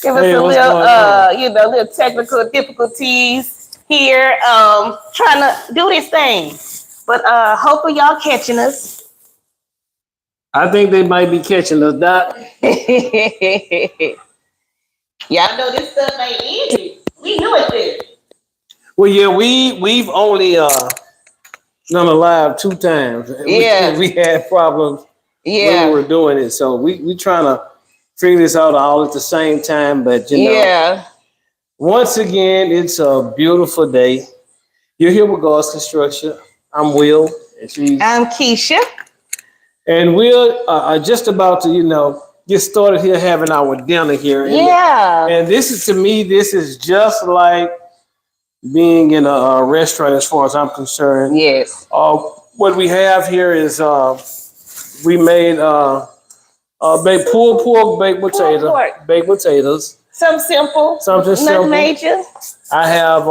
Give us a little, little technical difficulties here. Trying to do this thing, but hopefully y'all catching us. I think they might be catching us, Doc. Y'all know this stuff ain't easy. We knew it did. Well, yeah, we've only done a live 2 times. Yeah, we had problems when we were doing it, so we trying to figure this out all at the same time. But you know, once again, it's a beautiful day. You're here with God's Construction. I'm Will, and I'm Keisha, and we're just about to get started here having our dinner here. And this is, to me, this is just like being in a restaurant as far as I'm concerned. Yes. What we have here is we made pulled pork, baked potatoes. Something simple. Nothing major. I have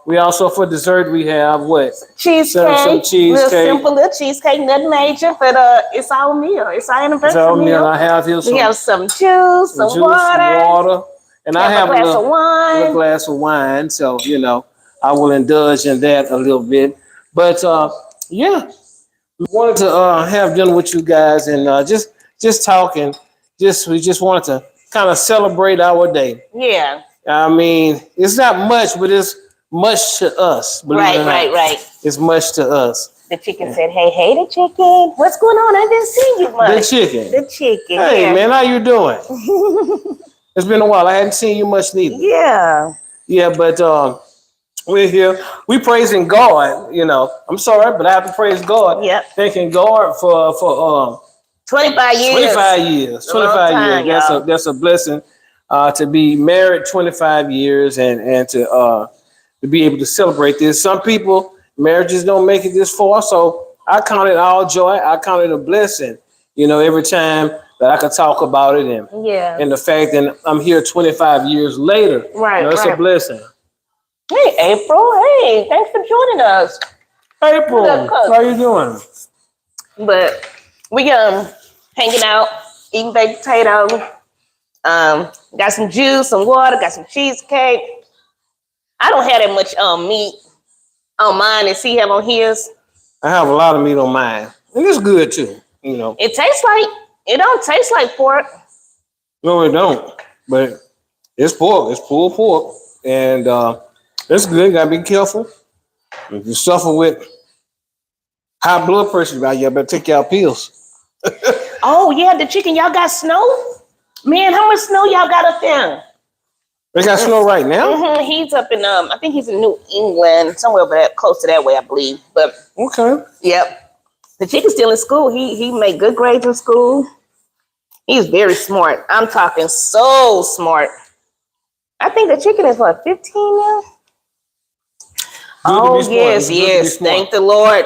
we also, for dessert, we have what? Cheesecake. Some cheesecake. Real simple little cheesecake, nothing major, but it's our meal. It's our anniversary meal. I have here we have some juice, some water. And I have a glass of wine. So, I will indulge in that a little bit. But yeah, we wanted to have dinner with you guys and just talking. We just wanted to kind of celebrate our day. Yeah. I mean, it's not much, but it's much to us. Right. It's much to us. The chicken said, hey, the chicken. What's going on? I didn't see you much. The chicken. Hey, man, how you doing? It's been a while. I hadn't seen you much neither. Yeah. Yeah, but we're here. We praising God, I'm sorry, but I have to praise God. Yeah. Thanking God for 25 years. 25 years. That's a blessing. To be married 25 years and to be able to celebrate this. Some people, marriages don't make it this far, so I count it all joy. I count it a blessing, every time that I can talk about it and the fact that I'm here 25 years later. Right, it's a blessing. Hey, April. Hey, thanks for joining us. April, how you doing? But we hanging out, eating baked potatoes. Got some juice, some water, got some cheesecake. I don't have that much meat on mine as he have on his. I have a lot of meat on mine. And it's good too, It don't taste like pork. No, it don't. But it's pork. It's pulled pork. And it's good. Gotta be careful. If you suffer with high blood pressure, you better take your pills. Oh yeah, the chicken, y'all got snow? Man, how much snow y'all got up there? They got snow right now? Mm-hmm. He's up in, I think he's in New England, somewhere close to that way, I believe. But okay. Yep. The chicken's still in school. He made good grades in school. He's very smart. I'm talking so smart. I think the chicken is 15 now? Oh, yes. Thank the Lord.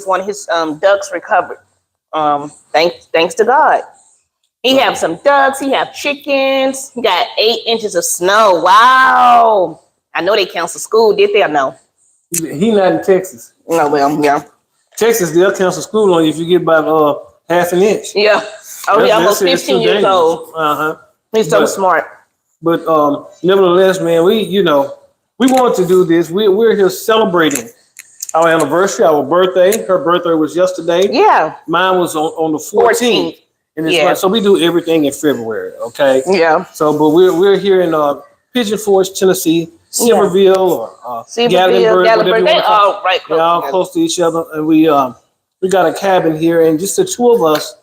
One of his ducks recovered. Thanks to God. He have some ducks. He have chickens. He got 8 inches of snow. Wow. I know they cancel school. Did they or no? He not in Texas. No, well, yeah. Texas, they'll cancel school on you if you get about half an inch. Yeah. Oh, he's almost 15 years old. He's so smart. But nevertheless, man, we wanted to do this. We're here celebrating our anniversary, our birthday. Her birthday was yesterday. Yeah. Mine was on the 14th. So we do everything in February, okay? Yeah. So, but we're here in Pigeon Forge, Tennessee, Silverville or Gatlinburg. They all right close. They're all close to each other, and we got a cabin here, and just the two of us,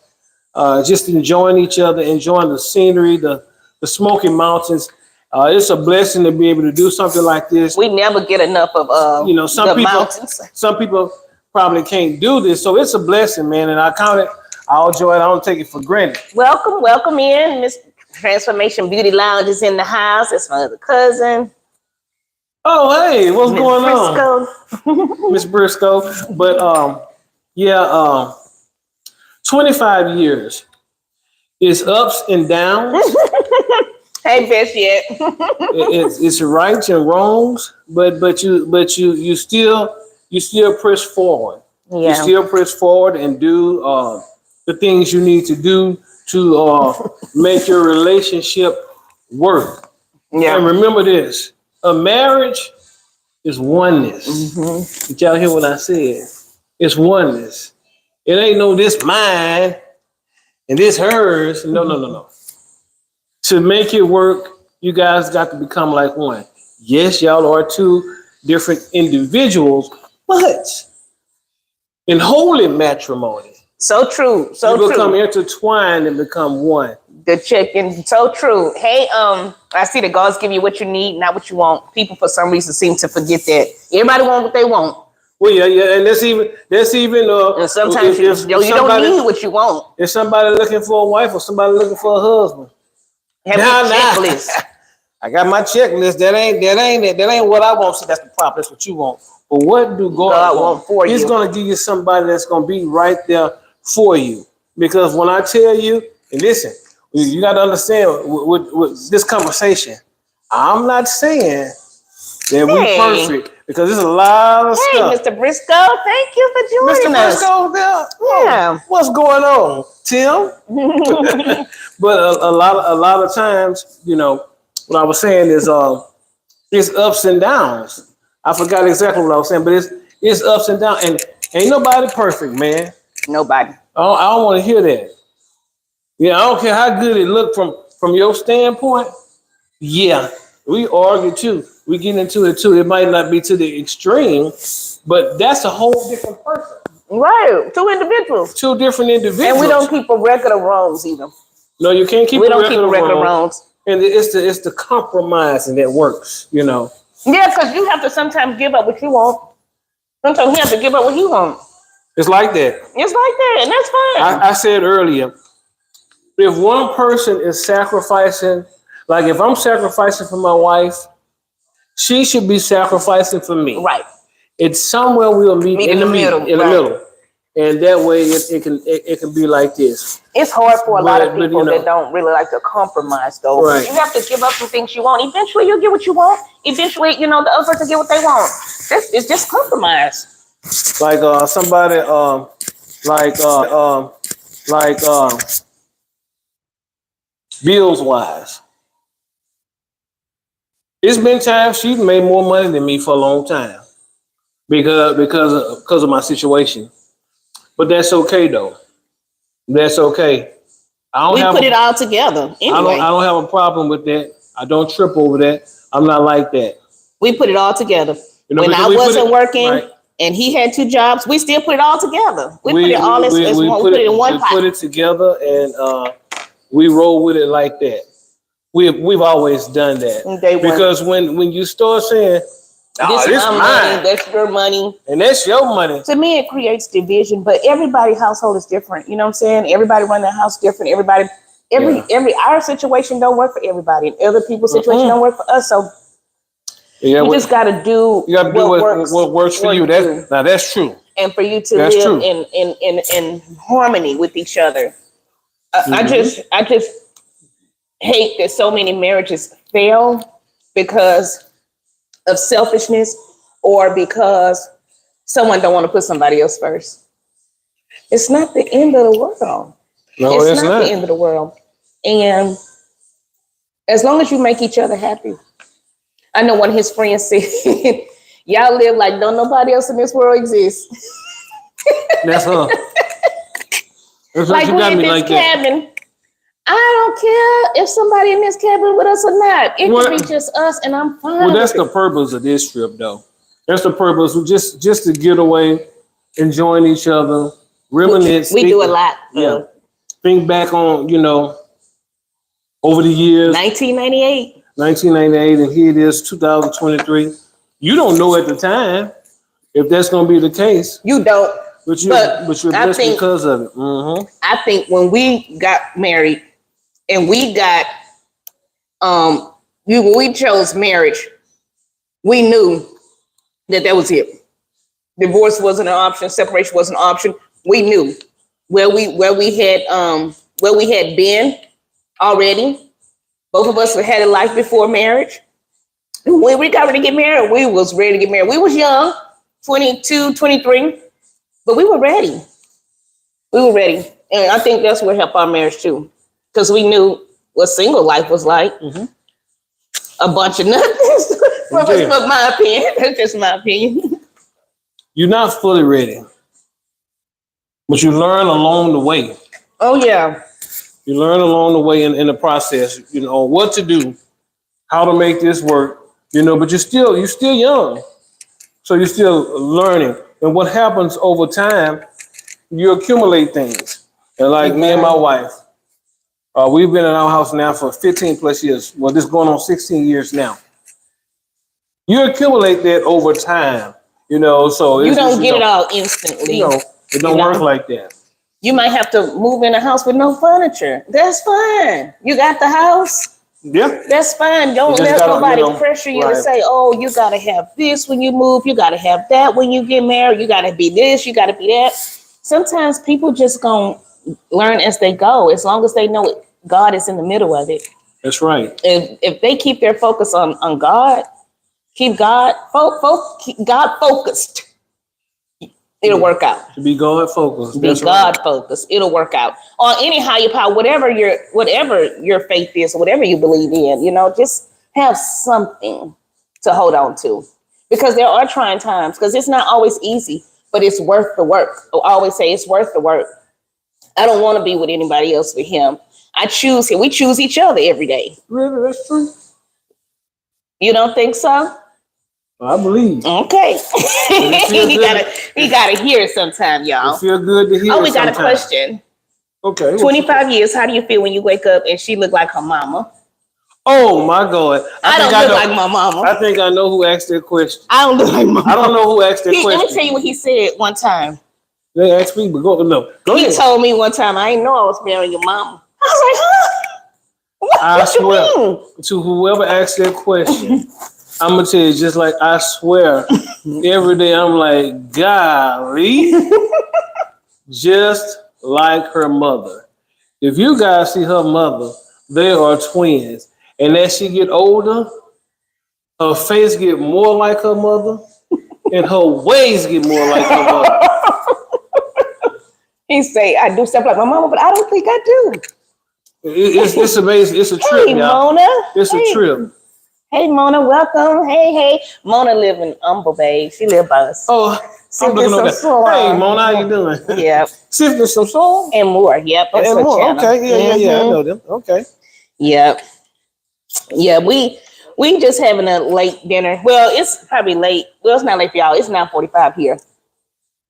just enjoying each other, enjoying the scenery, the Smoky Mountains. It's a blessing to be able to do something like this. We never get enough of mountains. Some people probably can't do this, so it's a blessing, man, and I count it. I'll enjoy it. I don't take it for granted. Welcome in. Miss Transformation Beauty Lounge is in the house. It's my other cousin. Oh, hey, what's going on? Miss Briscoe. But 25 years. It's ups and downs. Hey, bitch, yet. it's rights and wrongs, but you still press forward. Yeah. You still press forward and do the things you need to do to make your relationship work. Yeah. And remember this, a marriage is oneness. Mm-hmm. Did y'all hear what I said? It's oneness. It ain't no this mine and this hers. No. To make it work, you guys got to become like one. Yes, y'all are two different individuals, but in holy matrimony, So true. So you become true. intertwined and become one. The chicken. So true. Hey, I see that God's give you what you need, not what you want. People for some reason seem to forget that. Everybody want what they want. Well, yeah, and that's even And sometimes you don't need what you want. If somebody looking for a wife or somebody looking for a husband, Have a checklist. I got my checklist. That ain't what I want. So that's the problem. That's what you want. But what do God want for you? He's gonna give you somebody that's gonna be right there for you. Because when I tell you, and listen, you got to understand with this conversation, I'm not saying that we perfect. Because there's a lot of stuff. Hey, Mr. Briscoe, thank you for joining us. Mr. Briscoe, yeah. What's going on, Tim? But a lot of times, you know, what I was saying is it's ups and downs. I forgot exactly what I was saying, but it's ups and downs, and ain't nobody perfect, man. Nobody. I don't want to hear that. Yeah, I don't care how good it looked from your standpoint. Yeah, we argue too. We get into it too. It might not be to the extreme, but that's a whole different person. Right. Two individuals. Two different individuals. And we don't keep a record of wrongs either. No, you can't keep a record of wrongs. And it's the compromising that works, you know. Yeah, because you have to sometimes give up what you want. Sometimes you have to give up what you want. It's like that. It's like that, and that's fine. I said earlier, if one person is sacrificing, like if I'm sacrificing for my wife, she should be sacrificing for me. Right. It's somewhere we'll meet in the middle. In the middle. And that way it can be like this. It's hard for a lot of people that don't really like to compromise though. Right. You have to give up some things you want. Eventually you'll get what you want. Eventually, the other person get what they want. It's just compromise. Like somebody bills wise. It's been times she's made more money than me for a long time because of my situation. But that's okay though. That's okay. We put it all together. Anyway. I don't have a problem with that. I don't trip over that. I'm not like that. We put it all together. When I wasn't working, right, and he had two jobs, we still put it all together. We put it all as one. We put it in one pot. We put it together and we roll with it like that. We've always done that. Because when you start saying, this is my money, that's your money, and that's your money. To me, it creates division. But everybody's household is different. You know what I'm saying? Everybody run their house different. Our situation don't work for everybody, and other people's situation don't work for us. So you just got to do what works for you. That's true. And for you to live in harmony with each other. I just hate that so many marriages fail because of selfishness or because someone don't want to put somebody else first. It's not the end of the world. No, it's not the end of the world. And as long as you make each other happy. I know one of his friends said, y'all live like don't nobody else in this world exist. That's her. That's like we in this cabin. I don't care if somebody in this cabin with us or not. It can be just us, and I'm fine. Well, that's the purpose of this trip, though. That's the purpose, just to get away, enjoying each other, reminisce. We do a lot. Yeah. Think back on, over the years. 1998, and here it is, 2023. You don't know at the time if that's going to be the case. You don't. But you're blessed because of it. Mm-hmm. I think when we got married and we got, when we chose marriage, we knew that was it. Divorce wasn't an option. Separation wasn't an option. We knew where we had been already. Both of us had a life before marriage. And when we got ready to get married, we was ready to get married. We was young, 22, 23. But we were ready. And I think that's what helped our marriage too. Because we knew what single life was like. Mm-hmm. A bunch of nothing. But my opinion. That's just my opinion. You're not fully ready, but you learn along the way. Oh yeah. You learn along the way in the process, what to do, how to make this work, but you're still young. So you're still learning. And what happens over time, you accumulate things. And like me and my wife, we've been in our house now for 15 plus years. Well, this is going on 16 years now. You accumulate that over time, so you don't get it all instantly. It don't work like that. You might have to move in a house with no furniture. That's fine. You got the house. Yeah. That's fine. Don't let nobody pressure you to say, oh, you got to have this when you move. You got to have that when you get married. You got to be this. You got to be that. Sometimes people just going to learn as they go, as long as they know God is in the middle of it. That's right. If they keep their focus on God, keep God focused, it'll work out. To be God focused. Be God focused. It'll work out. Or any higher power, whatever your faith is, whatever you believe in, just have something to hold on to. Because there are trying times, because it's not always easy, but it's worth the work. I always say it's worth the work. I don't want to be with anybody else but him. I choose him. We choose each other every day. Really? That's true. You don't think so? I believe. Okay. we gotta hear it sometime, y'all. It feel good to hear. Oh, we got a question. Okay. 25 years. How do you feel when you wake up and she look like her mama? Oh my God! I don't look like my mama. I think I know who asked that question. I don't look like my mama. I don't know who asked that question. Let me tell you what he said one time. They asked me, but go ahead. He told me one time, I didn't know I was marrying your mama. I was like, huh? I swear to whoever asked that question, I'm gonna tell you, just like I swear, every day I'm like, golly, just like her mother. If you guys see her mother, they are twins. And as she get older, her face get more like her mother, and her ways get more like her mother. He say, I do stuff like my mama, but I don't think I do. It's amazing. It's a trip, hey, y'all. Mona. It's a trip. Hey, Mona, welcome. Hey. Mona live in Humble, babe. She live by us. Oh, I'm looking over there. Hey, Mona, how you doing? Yep. Sifting some soul? And more. Yep. And more. Okay. Yeah. I know them. Okay. Yep. Yeah, we just having a late dinner. Well, it's probably late. Well, it's not late for y'all. It's 9:45 here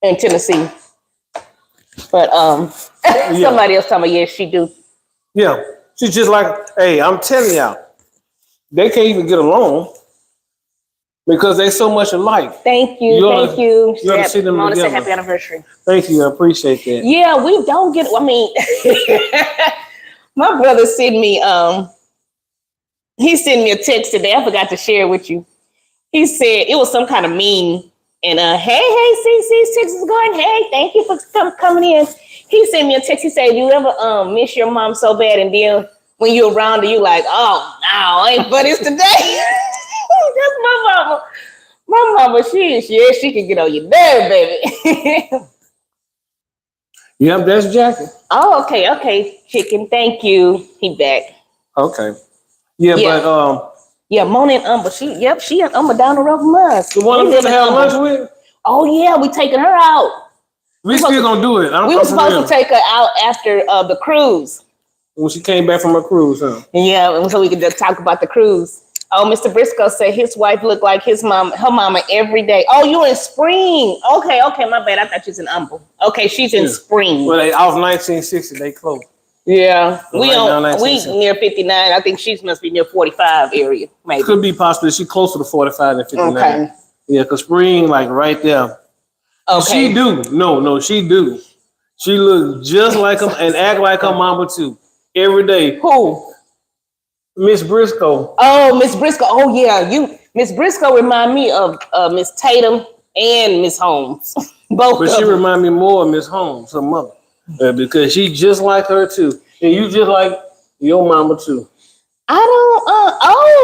in Tennessee. But somebody else told me, yes, she do. Yeah. She's just like, hey, I'm telling y'all, they can't even get along because they so much alike. Thank you. You ought to see them Mona together. said happy anniversary. Thank you. I appreciate that. Yeah, we don't get, my brother sent me, he sent me a text today. I forgot to share with you. He said it was some kind of meme. And hey, CC, Texas is going. Hey, thank you for coming in. He sent me a text. He said, "You ever miss your mom so bad, and then when you're around her, you like, oh no, ain't but it's today." That's my mama. My mama, she can get on your nerve, baby. Yep, that's Jackie. Oh, okay, chicken. Thank you. He back. Okay. Yeah. But yeah, Mona and Umber. She and Umber down the road from us. The one I'm gonna have lunch with? Oh yeah, we taking her out. We still gonna do it. We were supposed to take her out after the cruise. When she came back from her cruise, huh? Yeah, so we could just talk about the cruise. Oh, Mr. Briscoe said his wife looked like her mama every day. Oh, you in spring? Okay, my bad. I thought she was in Umber. Okay, she's in spring. Well, off 1960, they close. Yeah, we near 59. I think she must be near 45 area. Maybe could be possible. She's closer to 45 than 59. Okay. Yeah, cause spring like right there. Okay. She do. No, she do. She look just like him and act like her mama too. Every day. Who? Miss Briscoe. Oh, Miss Briscoe. Oh yeah, Miss Briscoe remind me of Miss Tatum and Miss Holmes. Both. But she remind me more of Miss Holmes, her mother. Because she just like her too, and you just like your mama too. I don't.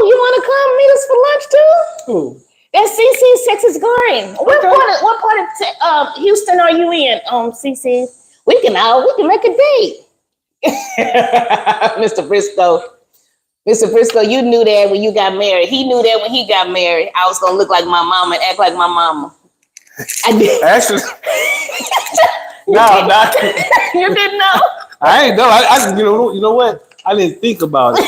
You want to come meet us for lunch too? Who? That's CC's Texas Garden. Okay. What part of Houston are you in? CC, we can make a date. Mr. Briscoe. Mr. Briscoe, you knew that when you got married. He knew that when he got married. I was gonna look like my mama and act like my mama. I did. Actually, You didn't know? I ain't know. I you know what? I didn't think about it.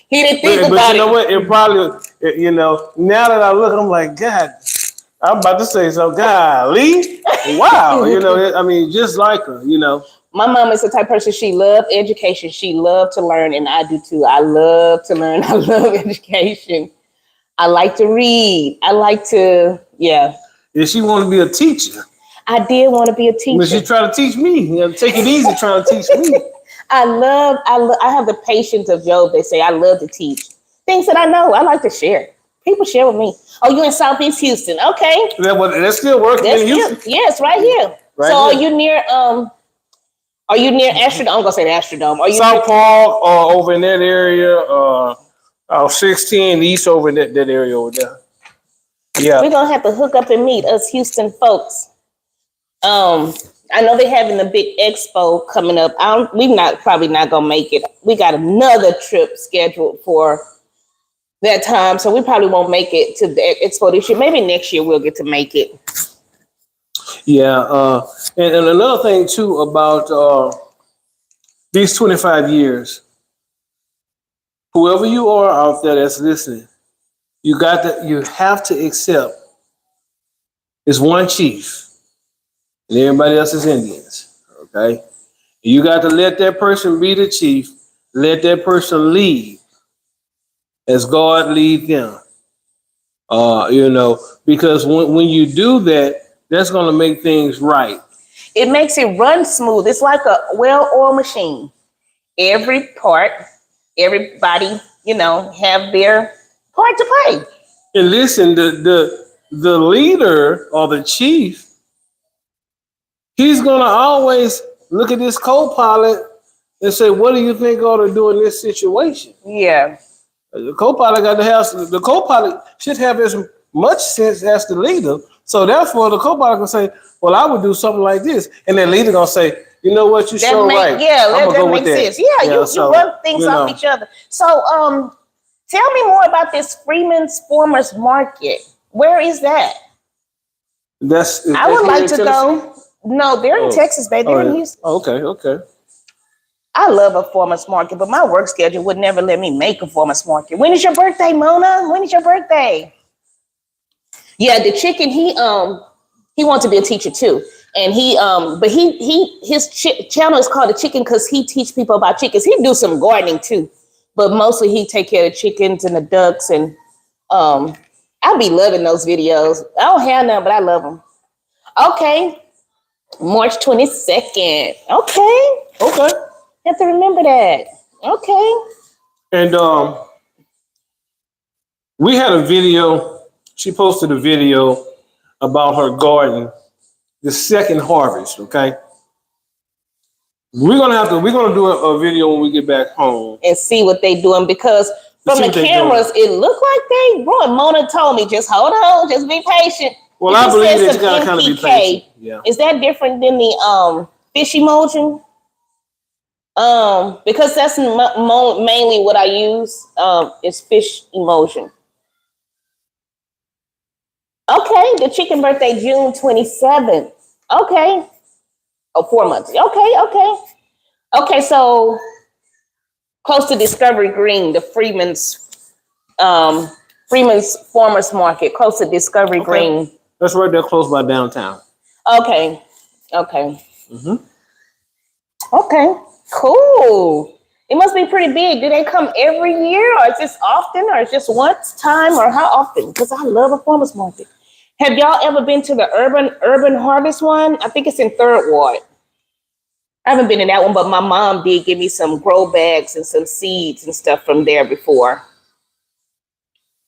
He didn't think but about you know what? It probably, you know, now that I look, I'm like, God, I'm about to say so. Golly, wow. You know, I mean, just like her, you know. My mom is the type of person, she loved education. She loved to learn, and I do too. I love to learn. I love education. I like to read. I like to, yeah. If she wanted to be a teacher. I did want to be a teacher. But she tried to teach me. You know, take it easy trying to teach me. I have the patience of Job. They say I love to teach. Things that I know, I like to share. People share with me. Oh, you in Southeast Houston. Okay. That's still working in Houston? Yes, right here. Right so here. Are you near Astrodome? I'm gonna say the Astrodome. Are you South Park over in that area, 16 East over in that area over there. Yeah. We're gonna have to hook up and meet us Houston folks. I know they're having a big expo coming up. Probably not gonna make it. We got another trip scheduled for that time, so we probably won't make it to the expo this year. Maybe next year we'll get to make it. Yeah, and another thing too about these 25 years, whoever you are out there that's listening, you have to accept it's one chief and everybody else is Indians. Okay, you got to let that person be the chief, let that person lead as God lead them. You know, because when you do that, that's going to make things right. It makes it run smooth. It's like a well-oiled machine. Every part, everybody, you know, have their part to play. And listen, the leader or the chief, he's going to always look at this co-pilot and say, what do you think ought to do in this situation? Yeah. The co-pilot should have as much sense as the leader. So therefore, the co-pilot can say, well, I would do something like this. And the leader going to say, you know what, you're so right. Yeah, that makes sense. Yeah, you run things off each other. So tell me more about this Freeman's Farmers Market. Where is that? I would like to go. No, they're in Texas, baby. They're in Houston. Okay. I love a farmer's market, but my work schedule would never let me make a farmer's market. When is your birthday, Mona? When is your birthday? Yeah, the chicken, he wants to be a teacher too. And his channel is called The Chicken because he teach people about chickens. He do some gardening too, but mostly he take care of the chickens and the ducks. And I be loving those videos. I don't have none, but I love them. Okay, March 22nd. Okay. Have to remember that. Okay. And we had a video. She posted a video about her garden, the second harvest. Okay. We're gonna do a video when we get back home and see what they doing, because from the cameras it looked like they growing. Mona told me, just hold on, just be patient. Well, I believe that you gotta kind of be patient. Yeah. Is that different than the fish emulsion? Because that's mainly what I use. Is fish emulsion. Okay, the chicken birthday June 27th. Okay. Oh, 4 months. Okay, so close to Discovery Green, the Freeman's Farmers Market, close to Discovery Green. That's right there close by downtown. Okay. Mm-hmm. Okay, cool. It must be pretty big. Do they come every year, or is this often, or is just once time, or how often? Because I love a farmer's market. Have y'all ever been to the urban harvest one? I think it's in 3rd Ward. I haven't been in that one, but my mom did give me some grow bags and some seeds and stuff from there before.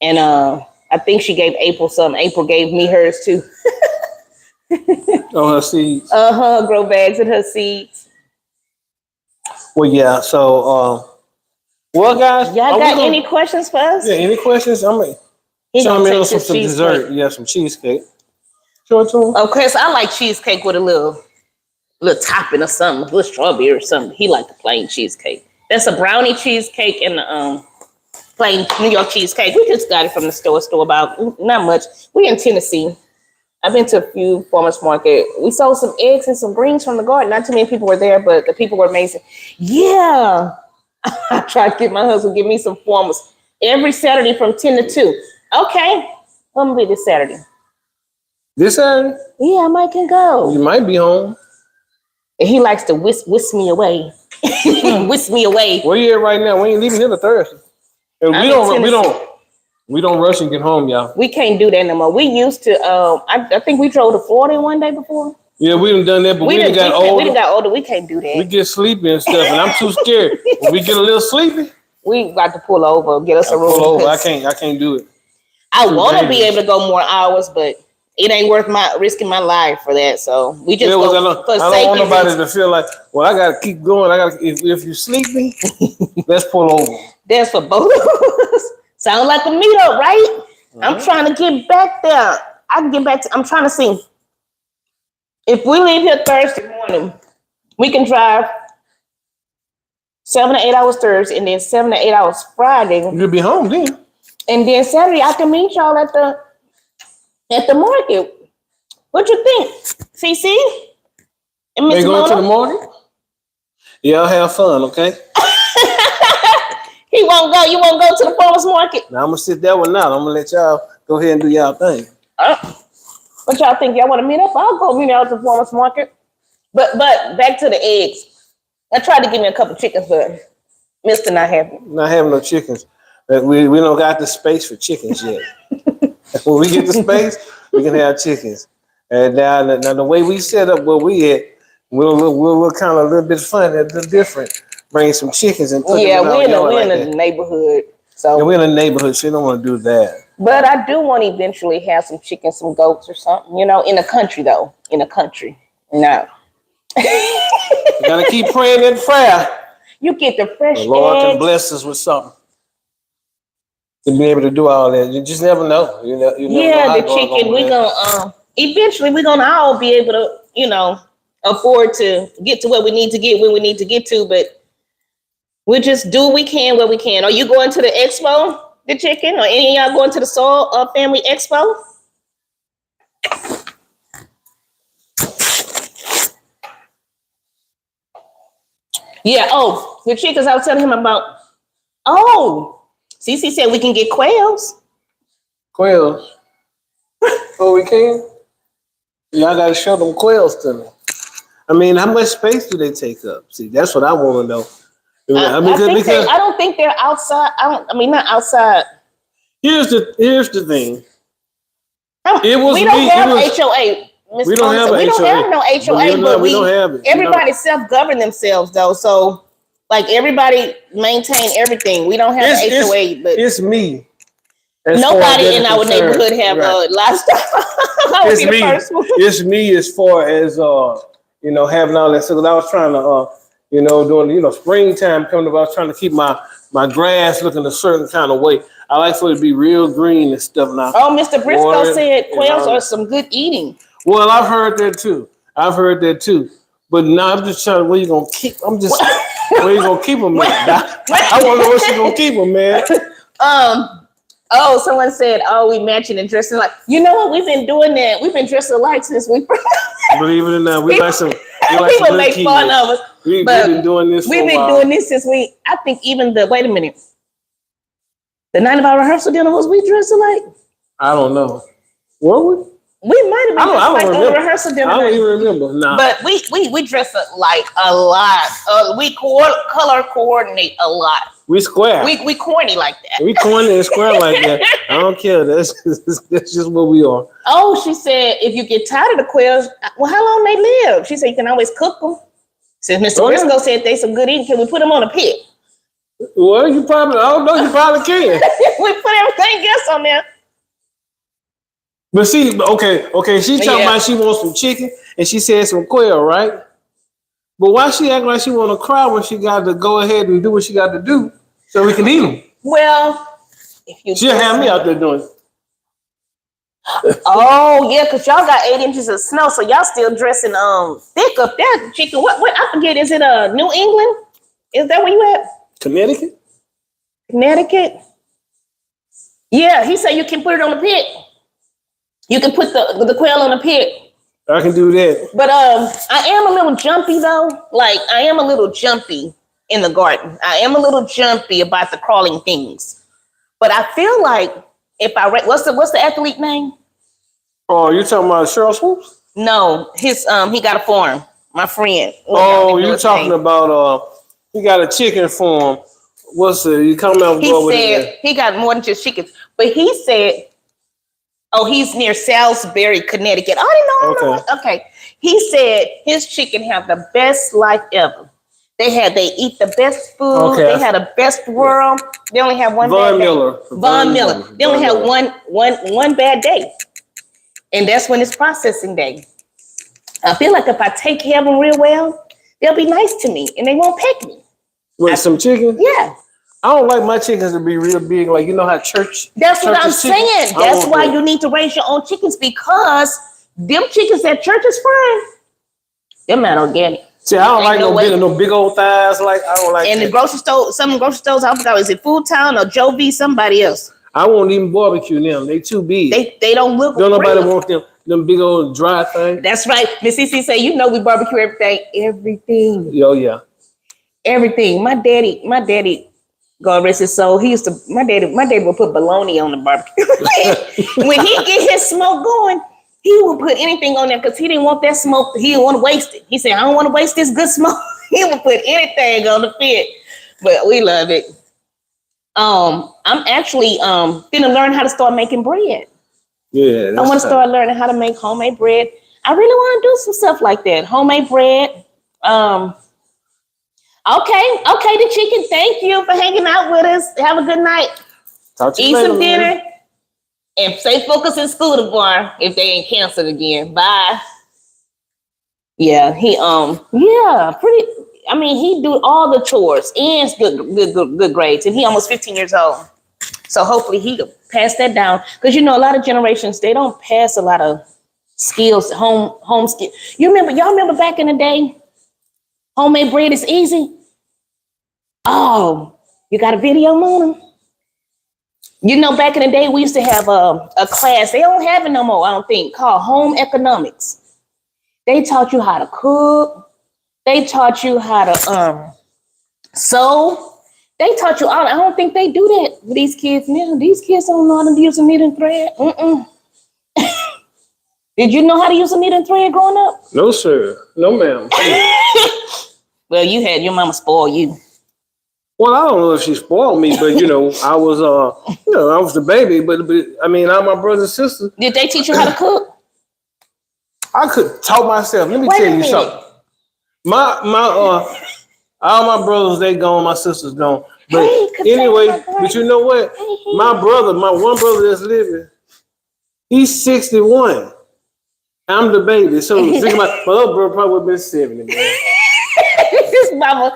And I think she gave April some. April gave me hers too. Oh, her seeds. Grow bags and her seeds. Well, yeah. So, well, guys, y'all got any questions for us? Yeah, any questions? Show me some dessert. Yeah, some cheesecake. Show it to him. Okay, so I like cheesecake with a little little topping or something, a little strawberry or something. He liked the plain cheesecake. That's a brownie cheesecake and the plain New York cheesecake. We just got it from the store about not much. We in Tennessee. I've been to a few farmers market. We sold some eggs and some greens from the garden. Not too many people were there, but the people were amazing. Yeah. I tried to get my husband to give me some farmers every Saturday from 10 to 2. Okay. I'm gonna be this Saturday. This Saturday? Yeah, I might can go. You might be home. And he likes to whisk me away. Whisk me away. Where you at right now? We ain't leaving here till Thursday. And we don't rush and get home, y'all. We can't do that no more. We used to. I think we drove to Florida one day before. Yeah, we done that, but we done got older. We done got older. We can't do that. We get sleepy and stuff, and I'm too scared. When we get a little sleepy, we got to pull over, get us a room. Pull over. I can't do it. I want to be able to go more hours, but it ain't worth risking my life for that. So we just go for safety. I don't want nobody to feel like, well, I gotta keep going. If you sleepy, let's pull over. That's for both of us. Sound like a meetup, right? Mm-hmm. I'm trying to get back there. I can get back to. I'm trying to see if we leave here Thursday morning, we can drive 7 to 8 hours Thursday, and then 7 to 8 hours Friday. You'll be home then. And then Saturday, I can meet y'all at the market. What you think, CC? And they going to the market? Y'all have fun, okay? He won't go. You won't go to the farmers market. Now I'm gonna sit that one out. I'm gonna let y'all go ahead and do y'all thing. What y'all think? Y'all want to meet up? I'll go meet out at the farmers market. But back to the eggs. I tried to give me a couple chickens, but Mr. not happy. Not having no chickens. We don't got the space for chickens yet. When we get the space, we can have chickens. And now the way we set up where we at, we'll look kind of a little bit fun, a little different. Bring some chickens and put them in we're in a neighborhood. So we're in a neighborhood. So you don't want to do that. But I do want to eventually have some chickens, some goats or something, in the country though. In the country. No. You gotta keep praying in prayer. You get the fresh the Lord eggs. Can bless us with something. To be able to do all that. You just never know. You never know the chicken. We're gonna eventually we're gonna all be able to, afford to get to where we need to get when we need to get to, but we'll just do what we can where we can. Are you going to the expo, the chicken, or any of y'all going to the Soul Family Expo? Yeah. Oh, the chickens I was telling him about. Oh, CC said we can get quails. Quails. Oh, we can? Y'all got to show them quails to me. I mean, how much space do they take up? See, that's what I want to know. I don't think they're outside. Not outside. Here's the thing. We don't have HOA. We don't have no HOA, but we don't have it. Everybody self-govern themselves though. So like everybody maintain everything. We don't have an HOA, but it's me. Nobody in our neighborhood have livestock. It's me as far as having all that. So I was trying to during springtime coming up, I was trying to keep my grass looking a certain kind of way. I like for it to be real green and stuff now. Oh, Mr. Briscoe said quails are some good eating. Well, I've heard that too. But now I'm just trying. Where you gonna keep? Where you gonna keep them, man? I want to know where she gonna keep them, man. Oh, someone said, we matching and dressing like. You know what? We've been doing that. We've been dressing alike since we. Believe it or not, we like some. People make fun of us. We've been doing this. We've been doing this since I think even wait a minute. The night of our rehearsal dinner was we dressed alike. I don't know. Were we? We might have been dressed alike on the rehearsal dinner. I don't even remember. Nah. But we dress like a lot. We color coordinate a lot. We square. We corny like that. We corny and square like that. I don't care. That's just what we are. Oh, she said if you get tired of the quails, well, how long they live? She said you can always cook them. Since Mr. Briscoe said they some good eating, can we put them on a pit? Well, I don't know, you probably can. We put everything else on there. But see, okay, she talking about she wants some chicken and she said some quail, right? But why she acting like she want to cry when she got to go ahead and do what she got to do so we can eat them? Well, if you she'll have me out there doing it. Oh yeah, cause y'all got 8 inches of snow, so y'all still dressing thick up there. Chicken, what I forget, is it New England? Is that where you at? Connecticut? Connecticut? Yeah, he said you can put it on the pit. You can put the quail on the pit. I can do that. But I am a little jumpy though. Like I am a little jumpy in the garden. I am a little jumpy about the crawling things. But I feel like if I what's the athlete name? Oh, you talking about Cheryl Swoops? No, his he got a farm. My friend. Oh, you talking about he got a chicken farm. What's the you coming out? He said he got more than just chickens, but he said, oh, he's near Salisbury, Connecticut. I didn't know. Okay. He said his chicken have the best life ever. They eat the best food. Okay. They had the best world. They only have one Von bad Miller. day. Von Miller. They only have one bad day. And that's when it's processing day. I feel like if I take care of them real well, they'll be nice to me and they won't peck me. With some chicken? Yeah. I don't like my chickens to be real big. Like, you know how church. That's what I'm saying. That's why you need to raise your own chickens, because them chickens that church is frying, they're not organic. See, I don't like no big old thighs. Like, I don't like. And the grocery store, some grocery stores, I forgot, is it Food Town or Joe V, somebody else? I won't even barbecue them. They too big. They don't look. Don't nobody want them big old dry things. That's right. Miss CC say, you know, we barbecue everything. Oh yeah. Everything. My daddy, God rest his soul. He used to. My daddy would put bologna on the barbecue. When he get his smoke going, he would put anything on there because he didn't want that smoke. He didn't want to waste it. He said, I don't want to waste this good smoke. He would put anything on the pit. But we love it. I'm actually finna learn how to start making bread. Yeah, I want to start learning how to make homemade bread. I really want to do some stuff like that. Homemade bread. Okay, the chicken. Thank you for hanging out with us. Have a good night. Talk to you Eat later, some dinner and stay focused in school tomorrow if they ain't canceled again. Bye. Yeah, he pretty. I mean, he do all the chores and good grades, and he almost 15 years old. So hopefully he could pass that down, because you know a lot of generations, they don't pass a lot of skills, home skills. Y'all remember back in the day, homemade bread is easy. Oh, you got a video, Mona? You know, back in the day, we used to have a class. They don't have it no more, I don't think, called home economics. They taught you how to cook. They taught you how to sew. They taught you all. I don't think they do that with these kids now. These kids don't know how to use a needle and thread. Did you know how to use a needle and thread growing up? No, sir. No, ma'am. Well, you had your mama spoil you. Well, I don't know if she spoiled me, but I was I was the baby. But I mean, all my brothers and sisters. Did they teach you how to cook? I could taught myself. Let me tell you something. All my brothers, they gone. My sisters gone. But anyway, but you know what? My one brother that's living, he's 61. I'm the baby. So think about my other brother probably would have been 70. Man.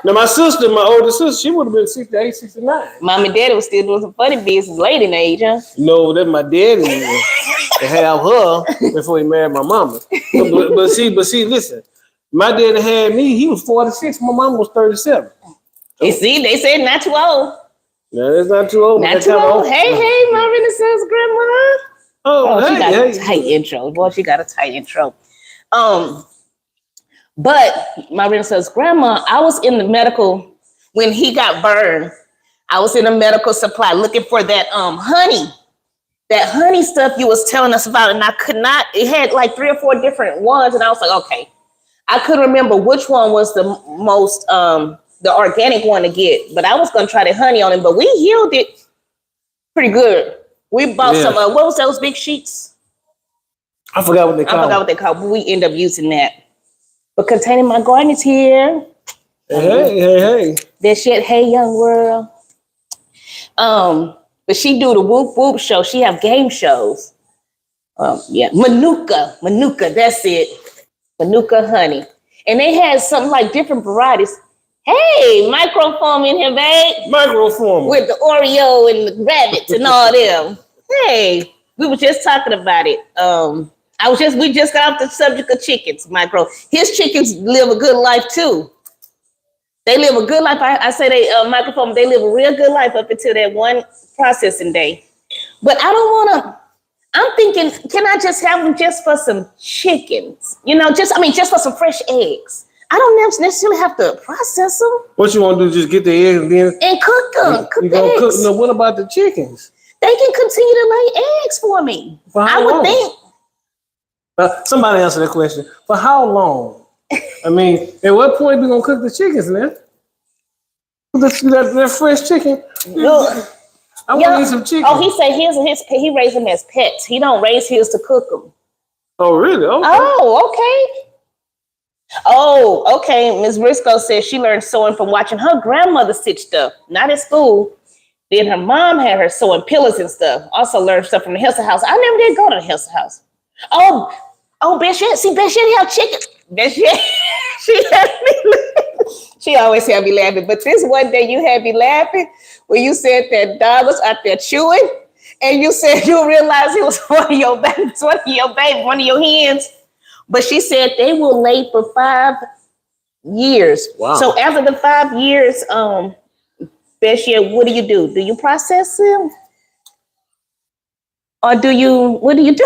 Now my sister, my older sister, she would have been 68, 69. Mom and daddy was still doing some funny business late in age, huh? No, that's my daddy to have her before he married my mama. But see, listen. My daddy had me. He was 46. My mom was 37. So, you see, they said not too old. No, that's not too old. Not too old. Hey, my Renaissance grandma. Oh, she got a tight intro. Boy, she got a tight intro. But my Renaissance grandma, I was in the medical when he got burned. I was in a medical supply looking for that honey. That honey stuff you was telling us about, and I could not. It had like 3 or 4 different ones, and I was like, okay. I couldn't remember which one was the most, the organic one to get, but I was going to try the honey on it, but we healed it pretty good. We bought some, what was those big sheets? I forgot what they called. But we end up using that. But Containing My Garden is here. Hey. That shit, hey, young world. But she do the Whoop Whoop show. She have game shows. Manuka, that's it. Manuka honey. And they had something like different varieties. Hey, microfoam in here, babe. Microfoam. With the Oreo and the rabbits and all them. Hey, We were just talking about it. We just got off the subject of chickens, Micro. His chickens live a good life too. They live a good life. I say microphone, they live a real good life up until that one processing day. But I don't want to, I'm thinking, can I just have them just for some chickens? Just for some fresh eggs. I don't necessarily have to process them. What you want to do, just get the eggs and cook them. Cook the eggs. No, what about the chickens? They can continue to lay eggs for me. I would think. Somebody answer that question. For how long? I mean, at what point are we going to cook the chickens, man? That fresh chicken. I want to eat some chicken. Oh, he said he raised them as pets. He don't raise his to cook them. Oh, really? Okay. Oh, okay. Ms. Briscoe says she learned sewing from watching her grandmother stitch stuff, not at school. Then her mom had her sewing pillows and stuff. Also learned stuff from the Hester house. I never did go to the Hester house. Oh, Beshette. See, Beshette have chicken. Beshette, she always had me laughing. But this one day you had me laughing when you said that dog was out there chewing, and you said you realized it was one of your babies, one of your hens. But she said they will lay for 5 years. Wow. So after the 5 years, Beshette, what do you do? Do you process them? Or what do you do?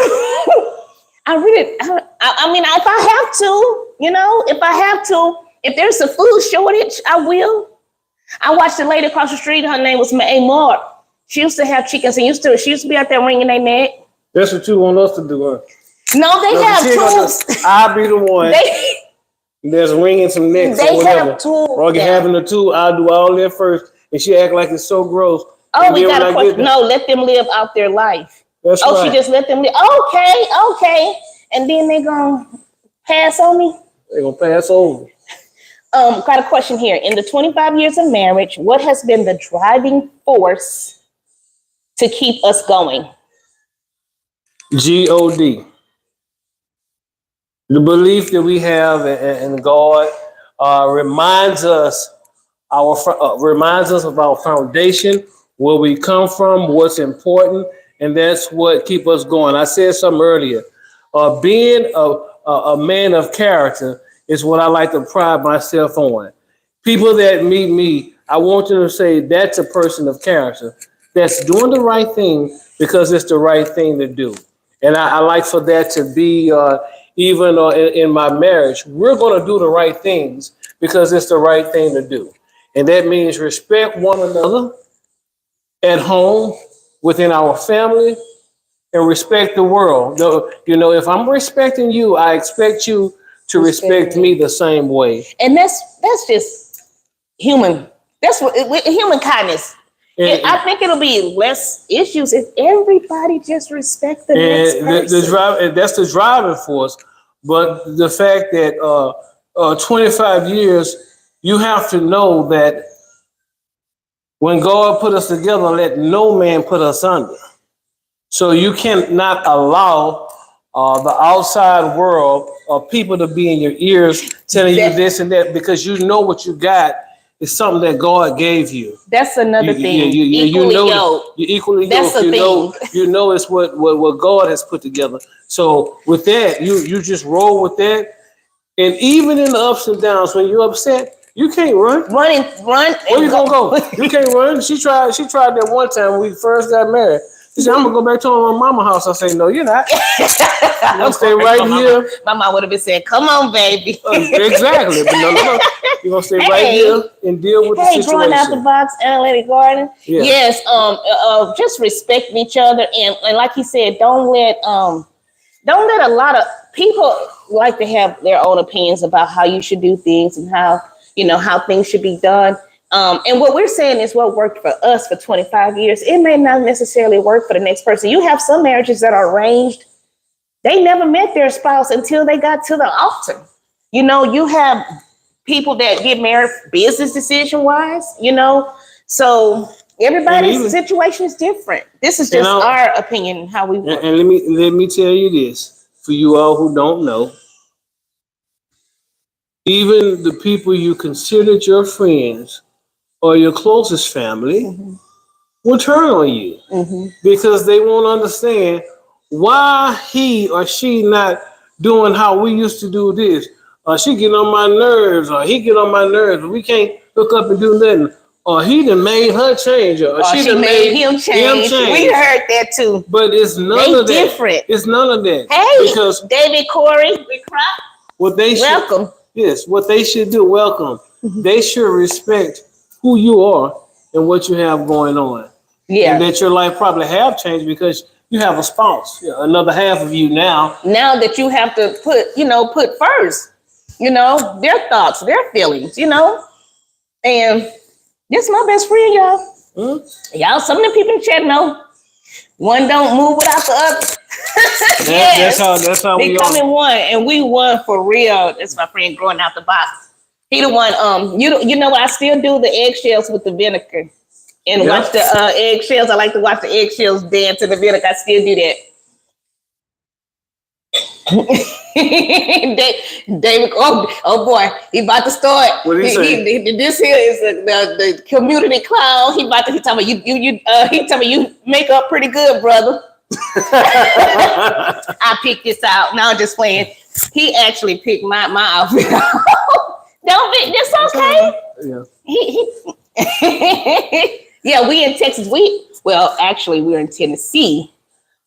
I mean, if I have to, if there's a food shortage, I will. I watched a lady across the street. Her name was Mae Mark. She used to have chickens and she used to be out there wringing their neck. That's what you want us to do, huh? No, they have tools. I'll be the one. There's wringing some necks or whatever. Have tools. Or having the tool, I'll do all that first. And she act like it's so gross. Oh, we got a question. No, let them live out their life. That's right. She just let them live. Okay. And then they gonna pass on me? They're gonna pass over. Got a question here. In the 25 years of marriage, what has been the driving force to keep us going? God. The belief that we have in God reminds us of our foundation, where we come from, what's important, and that's what keeps us going. I said something earlier. Being a man of character is what I like to pride myself on. People that meet me, I want them to say that's a person of character that's doing the right thing because it's the right thing to do. And I like for that to be even in my marriage. We're going to do the right things because it's the right thing to do. And that means respect one another at home, within our family, and respect the world. If I'm respecting you, I expect you to respect me the same way. And that's just human. That's what human kindness. I think it'll be less issues if everybody just respects the next person. That's the driving force. But the fact that 25 years, you have to know that when God put us together, let no man put us under. So you cannot allow the outside world or people to be in your ears telling you this and that, because you know what you got is something that God gave you. That's another thing. You know you're equally That's yoked. You know it's what God has put together. So with that, you just roll with that. And even in the ups and downs, when you're upset, you can't run. Run. Where you gonna go? You can't run. She tried that one time when we first got married. She said, I'm gonna go back to my mama's house. I say, no, you're not. You're gonna stay right here. My mom would have been saying, come on, baby. Exactly. But no. You're gonna stay right here and deal with the situation. Growing out the box, Analytic Garden. Yeah. Yes. Just respecting each other, and like he said, don't let a lot of people like to have their own opinions about how you should do things and how things should be done. And what we're saying is what worked for us for 25 years. It may not necessarily work for the next person. You have some marriages that are arranged. They never met their spouse until they got to the altar. You have people that get married business decision wise, so everybody's situation is different. This is just our opinion, how we work. And let me tell you this, for you all who don't know, even the people you considered your friends or your closest family will turn on you because they won't understand why he or she not doing how we used to do this? Or she get on my nerves, or he get on my nerves. We can't hook up and do nothing. Or he done made her change, or she done made him change. We heard that too. But it's none of that. Different. It's none of that. Hey, because David Corey, we crop. What they welcome. Yes, what they should do. Welcome. They should respect who you are and what you have going on. Yeah, and that your life probably have changed because you have a spouse, another half of you now. Now that you have to put first, their thoughts, their feelings, and this is my best friend, y'all. Mm-hmm. Y'all, some of the people in chat know one don't move without the other. Yes. That's how we becoming one, and we won for real. That's my friend growing out the box. He the one. I still do the eggshells with the vinegar, and watch the eggshells. I like to watch the eggshells dance in the vinegar. I still do that. David, oh boy, he about to start. What did he say? This here is the community clown. He talking about you. He telling me you make up pretty good, brother. I picked this out. Now I'm just playing. He actually picked my outfit. Don't be. That's okay. Yeah. Yeah, we in Texas. Actually, we're in Tennessee.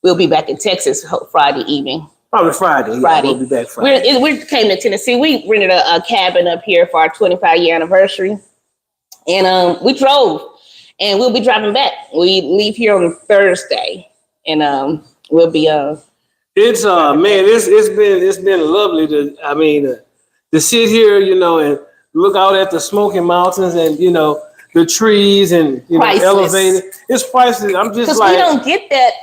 We'll be back in Texas Friday evening. Probably Friday. Friday. We'll be back Friday. We came to Tennessee. We rented a cabin up here for our 25-year anniversary. And we drove. And we'll be driving back. We leave here on Thursday. And we'll be it's been lovely to sit here, and look out at the Smoky Mountains and the trees and elevated. It's priceless. I'm just like, we don't get that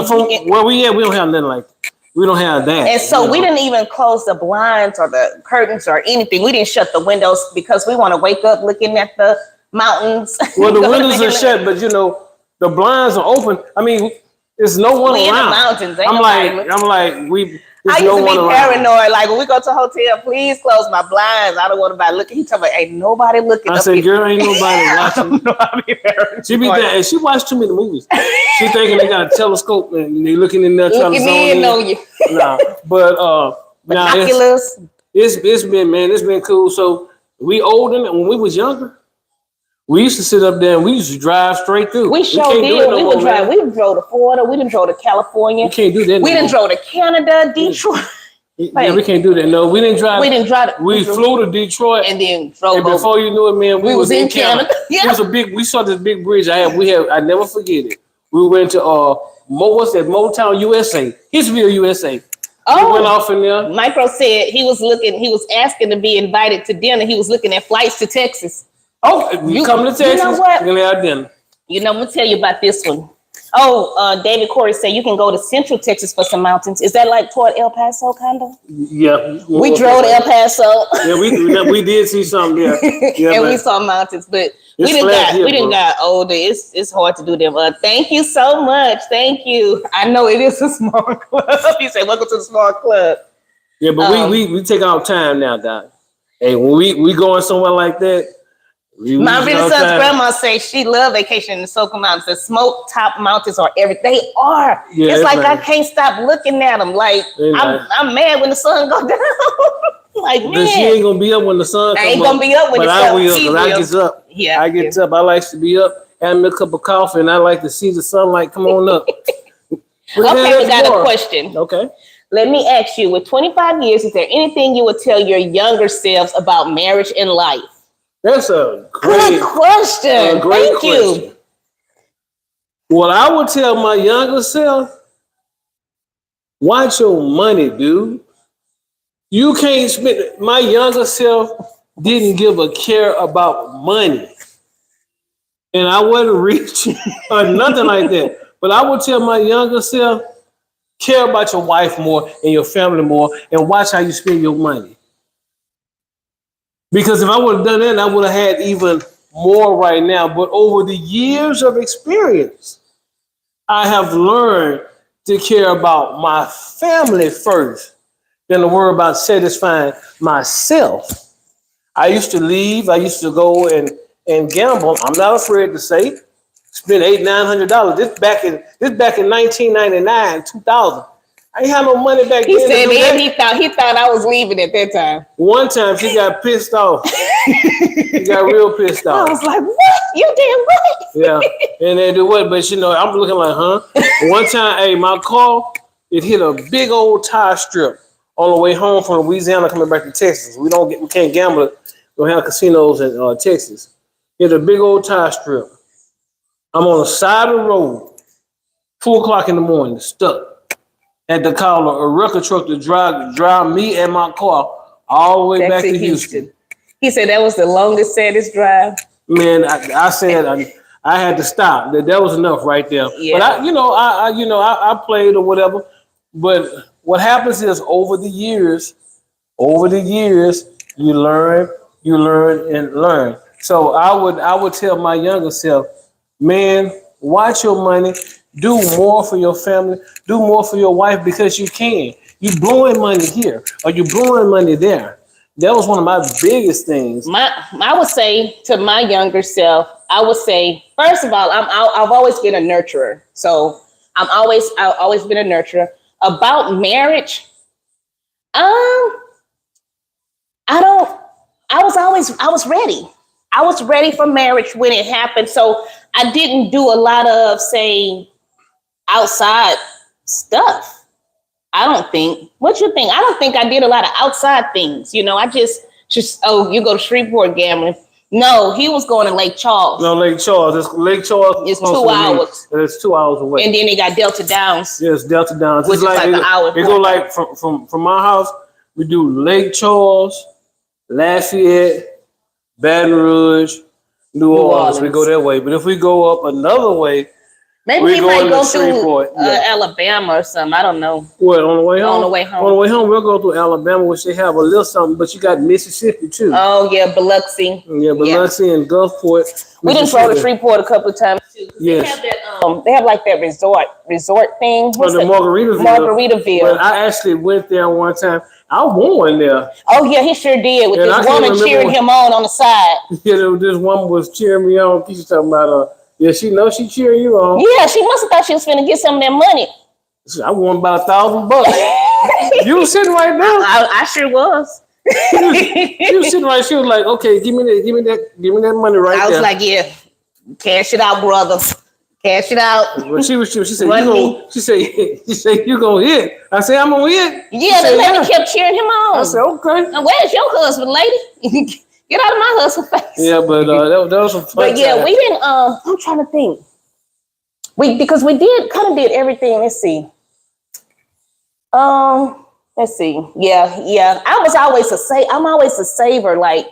from where we at. We don't have nothing like that. We don't have that. And so we didn't even close the blinds or the curtains or anything. We didn't shut the windows because we want to wake up looking at the mountains. Well, the windows are shut, but the blinds are open. I mean, there's no one around. In the mountains. I used to be paranoid. Like when we go to a hotel, please close my blinds. I don't want nobody looking. He told me, ain't nobody looking. I said, girl, ain't nobody watching. She be there, and she watched too many movies. She thinking they got a telescope and they looking in there trying to zone in. Nah, but binoculars. It's been cool. So we older than when we was younger. We used to sit up there and we used to drive straight through. We sure did. We would drive. We drove to Florida. We didn't drove to California. We can't do that. We didn't drove to Canada, Detroit. Yeah, we can't do that. No, we didn't drive. We didn't drive. We flew to Detroit and then drove. And before you knew it, man, we was in Canada. Yeah. It was we saw this big bridge. I never forget it. We went to Motown, USA. Hicksville, USA. Oh, we went off in there. Micro said he was asking to be invited to dinner. He was looking at flights to Texas. Oh, you come to Texas? You know what? We're gonna have dinner. I'm gonna tell you about this one. Oh, David Corey said you can go to Central Texas for some mountains. Is that like toward El Paso, kind of? Yeah. We drove to El Paso. Yeah, we did see something there. Yeah, and we saw mountains, but we didn't got older. It's hard to do them. Thank you so much. Thank you. I know it is a small club. You say welcome to the small club. Yeah, but we take our time now, Doc. Hey, when we going somewhere like that. My Renaissance grandma says she loved vacation in the Soka Mountains. The smoke top mountains are everything. They are. Yeah, it's like nice. I can't stop looking at them. Like I'm mad when the sun goes down. Like man, she ain't gonna be up when the sun. I ain't gonna be up when the sun. I will, because I get up. Yeah, I get up. I like to be up, having a cup of coffee, and I like to see the sunlight come on up. Okay, we got a question. Okay. Let me ask you: with 25 years, is there anything you would tell your younger selves about marriage and life? That's a great question. Thank you. What I would tell my younger self, watch your money, dude. You can't spend. My younger self didn't give a care about money. And I wasn't rich or nothing like that. But I would tell my younger self, care about your wife more and your family more and watch how you spend your money. Because if I would have done that, I would have had even more right now. But over the years of experience, I have learned to care about my family first than to worry about satisfying myself. I used to leave. I used to go and gamble. I'm not afraid to say spend $800-900. This back in 1999, 2000. I ain't had no money back He then. said then he thought I was leaving at that time. One time she got pissed off. She got real pissed off. I was like, what? You did what? Yeah. And they do what? But I'm looking like, huh? One time, hey, my car, it hit a big old tire strip on the way home from Louisiana coming back to Texas. We can't gamble. We don't have casinos in Texas. Hit a big old tire strip. I'm on the side of the road, 4:00 in the morning, stuck. Had to call a record truck to drive me and my car all the way back to Houston. He said that was the longest, saddest drive. Man, I said I had to stop. That was enough right there. Yeah. But I played or whatever. But what happens is over the years, you learn and learn. So I would tell my younger self, man, watch your money. Do more for your family. Do more for your wife because you can. You blowing money here or you blowing money there. That was one of my biggest things. I would say to my younger self, I would say, first of all, I've always been a nurturer. So I've always been a nurturer. About marriage, I was ready. I was ready for marriage when it happened. So I didn't do a lot of, say, outside stuff. I don't think. What you think? I don't think I did a lot of outside things. I just you go to Shreveport gambling. No, he was going to Lake Charles. No, Lake Charles. Lake Charles. It's 2 hours. It's 2 hours away. And then they got Delta Downs. Yes, Delta Downs. Which is like an hour. It go like from my house. We do Lake Charles, Lafayette, Baton Rouge, New Orleans. We go that way. But if we go up another way, maybe we might go through Alabama or something. I don't know. What, on the way home? On the way home. On the way home, we'll go through Alabama, which they have a little something, but you got Mississippi too. Oh, yeah, Biloxi. Yeah, Biloxi and Gulfport. We didn't go to Shreveport a couple of times too. Yes. They have like that resort thing. What's the Margaritaville. Margaritaville. But I actually went there one time. I won there. Oh, yeah, he sure did. With this woman cheering him on the side. Yeah, this woman was cheering me on. She's talking about yeah, she knows she cheering you on. Yeah, she must have thought she was finna get some of that money. I won about $1,000. You were sitting right there. I sure was. She was sitting right. She was like, "Okay, give me that money right there." I was like, "Yeah, cash it out, brother. Cash it out." Well, she said you gonna hit. I said I'm gonna hit. Yeah, the lady kept cheering him on. I said, "Okay." Now, where's your husband, lady? Get out of my husband's face. Yeah, but that was some fun. But yeah, we didn't. I'm trying to think. Because we did everything. Let's see. Let's see. Yeah. I'm always a saver. Like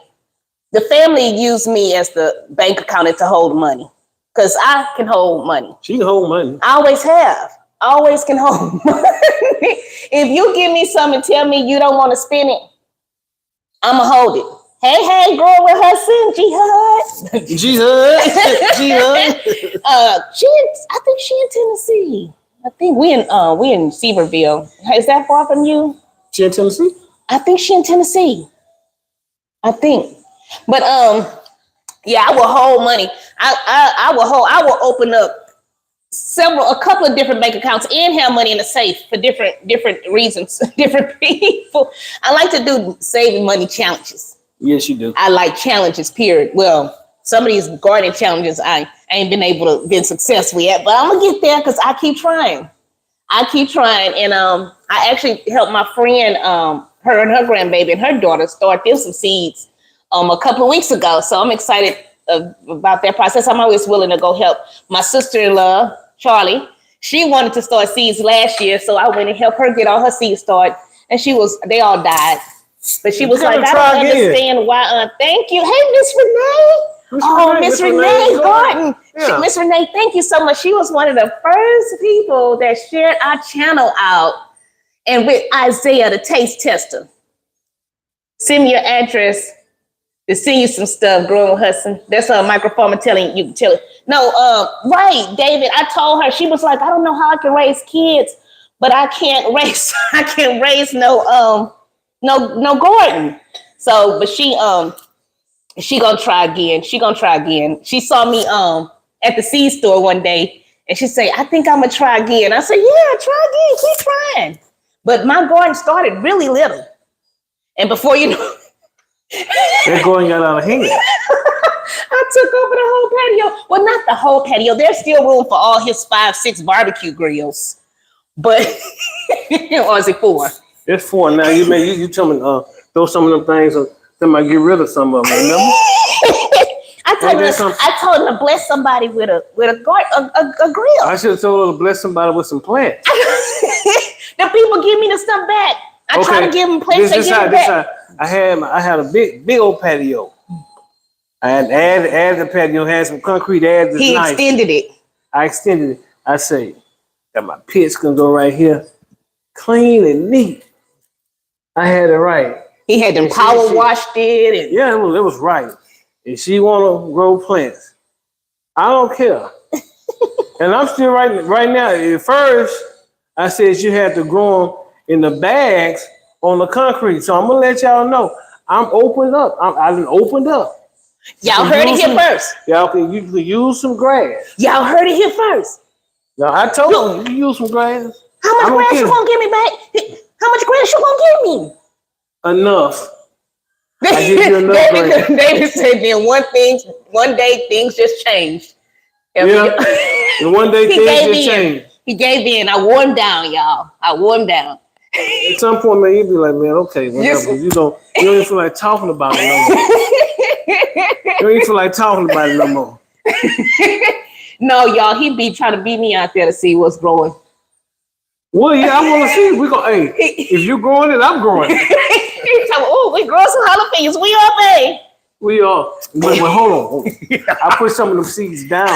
the family used me as the bank accountant to hold money because I can hold money. She can hold money. I always have. I always can hold money. If you give me something and tell me you don't want to spend it, I'ma hold it. Hey, girl with Hudson, Jihad. Jihad. I think she in Tennessee. I think we in Seaverville. Is that far from you? She in Tennessee? I think she in Tennessee. I think. But yeah, I will hold money. I will open up a couple of different bank accounts and have money in the safe for different reasons, different people. I like to do saving money challenges. Yes, you do. I like challenges, period. Well, some of these garden challenges I ain't been successful yet, but I'm gonna get there because I keep trying. And I actually helped my friend, her and her grandbaby and her daughter start them some seeds a couple of weeks ago. So I'm excited about that process. I'm always willing to go help my sister-in-law, Charlie. She wanted to start seeds last year, so I went and helped her get all her seeds started. And they all died. But she was like, I don't understand why. Thank you. Hey, Miss Renee. Miss Renee Gordon. Yeah. Miss Renee, thank you so much. She was one of the first people that shared our channel out. And with Isaiah, the taste tester. Send me your address to send you some stuff, Growing with Hudson. That's a microphone telling you. No, right, David. I told her, she was like, I don't know how I can raise kids, but I can't raise no Gordon. So, but she gonna try again. She saw me at the seed store one day, and she said, I think I'm gonna try again. I said, yeah, try again, keep trying. But my garden started really little. And before you know, that garden got out of hand. I took over the whole patio. Well, not the whole patio. There's still room for all his 5-6 barbecue grills. But, or is it 4? It's 4 now. You tell me, throw some of them things, or somebody get rid of some of them, remember? I told him to bless somebody with a grill. I should have told her to bless somebody with some plants. The people give me the stuff back. I try to give them plants. They give me back. I had a big old patio. I had added the patio, had some concrete, added this nice. Extended it. I extended it. I say, got my pits gonna go right here, clean and neat. I had it right. He had them power washed it. And yeah, it was right. If she wanna grow plants, I don't care. And I'm still right now. At first, I said you had to grow them in the bags on the concrete. So I'm gonna let y'all know I'm opened up. I done opened up. Y'all heard it here first. Y'all can use some grass. Y'all heard it here first. No, I told you use some grass. How much grass you gonna give me back? How much grass you gonna give me? Enough. I give you enough grass. David said then one day things just changed. Yeah. And one day things just changed. He gave in. I wore him down, y'all. I wore him down. At some point, man, you'd be like, man, okay, whatever. You don't even feel like talking about it no more. You don't even feel like talking about it no more. No, y'all, he be trying to beat me out there to see what's growing. Well, yeah, I want to see. If you're growing it, I'm growing it. He's like, oh, we growing some jalapenos. We are, babe. We are. Wait, hold on. I put some of them seeds down.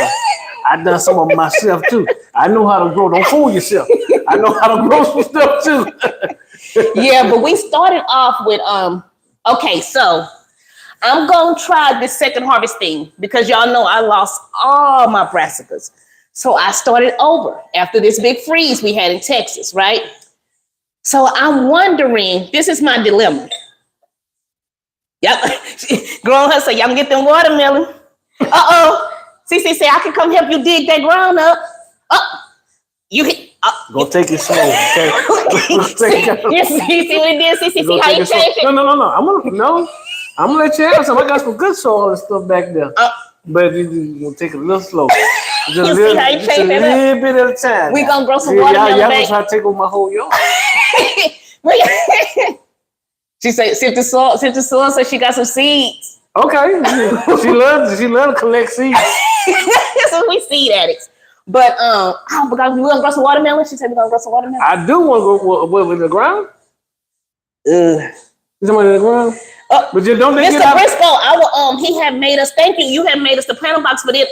I done some of them myself too. I know how to grow. Don't fool yourself. I know how to grow some stuff too. Yeah, but we started off with okay, so I'm gonna try this second harvest thing because y'all know I lost all my brassicas. So I started over after this big freeze we had in Texas, right? So I'm wondering, this is my dilemma. Yep. Growing her say, y'all can get them watermelon. CC say, I can come help you dig that ground up. Go take it slow, okay? You see what it did? CC, how you change it? No. I'm gonna let you have some. I got some good soil and stuff back there. But you're gonna take it a little slow. Just a little bit at a time. We gonna grow some watermelon. Y'all gonna try to take over my whole yard. She said, sift the soil, so she got some seeds. Okay. She loves to collect seeds. So we seed addicts. But we gonna grow some watermelon. She said we're gonna grow some watermelon. I do want to go in the ground. Somebody in the ground. But you don't Mr. Briscoe, he had made us. Thank you. You had made us the planter box, but it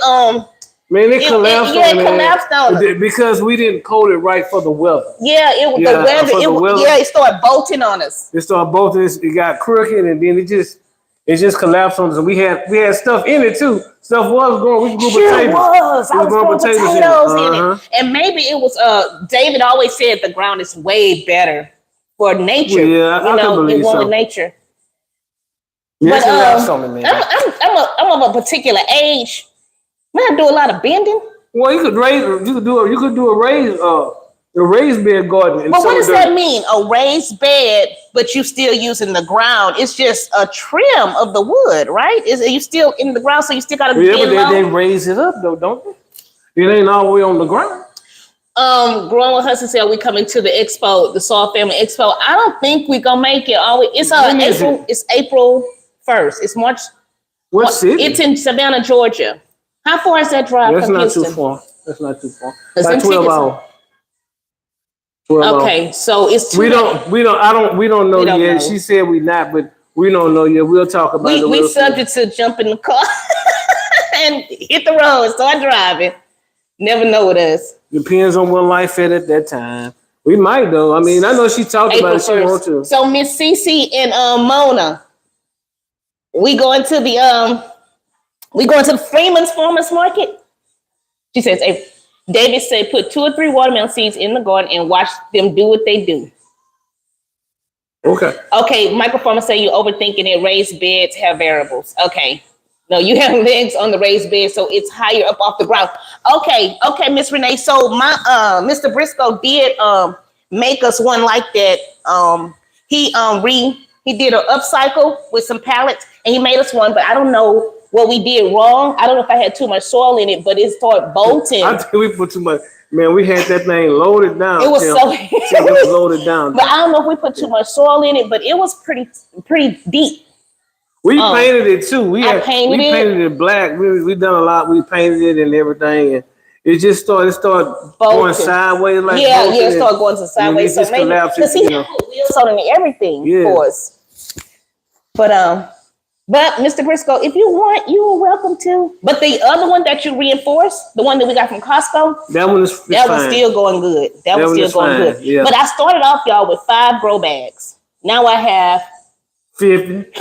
collapsed on us because we didn't coat it right for the weather. Yeah, the weather. It started bolting on us. It started bolting. It got crooked, and then it just collapsed on us. And we had stuff in it too. Stuff was growing. We grew potatoes. I was growing potatoes in it. And maybe it was. David always said the ground is way better for nature. Yeah, I can believe so. Nature. Yes, but I'm of a particular age. Man, I do a lot of bending. Well, you could do a raised bed garden. But what does that mean? A raised bed, but you still using the ground? It's just a trim of the wood, right? Are you still in the ground? So you still got to they raise it up though, don't they? It ain't all the way on the ground. Growing with Hudson said we coming to the expo, the Saul Family Expo. I don't think we gonna make it. It's April 1st. It's March. What city? It's in Savannah, Georgia. How far is that drive from Houston? That's not too far. About 12 hours. Okay, so it's we don't know yet. She said we not, but we don't know yet. We'll talk about it. We subject to jump in the car and hit the road, start driving. Never know with us. Depends on what life at that time. We might though. I mean, I know she talked about it. She wants to. So Miss Cece and Mona, we going to the Freeman's Farmers Market. She says, David said, put 2 or 3 watermelon seeds in the garden and watch them do what they do. Okay. Okay, Michael Farmer say you're overthinking it. Raised beds have variables. Okay. No, you have legs on the raised bed, so it's higher up off the ground. Okay, Miss Renee. So my Mr. Briscoe did make us one like that. He did an upcycle with some pallets, and he made us one. But I don't know what we did wrong. I don't know if I had too much soil in it, but it started bolting. I think we put too much. Man, we had that thing loaded down. It was it was loaded down. But I don't know if we put too much soil in it, but it was pretty deep. We painted it too. We painted it black. We done a lot. We painted it and everything, and it just started going sideways. Like it started going to sideways. So maybe because he had wheels on and everything for us. But Mr. Briscoe, if you want, you are welcome to. But the other one that you reinforced, the one that we got from Costco, that was still going good. That was still going good. Yeah. But I started off, y'all, with 5 grow bags. Now I have 50.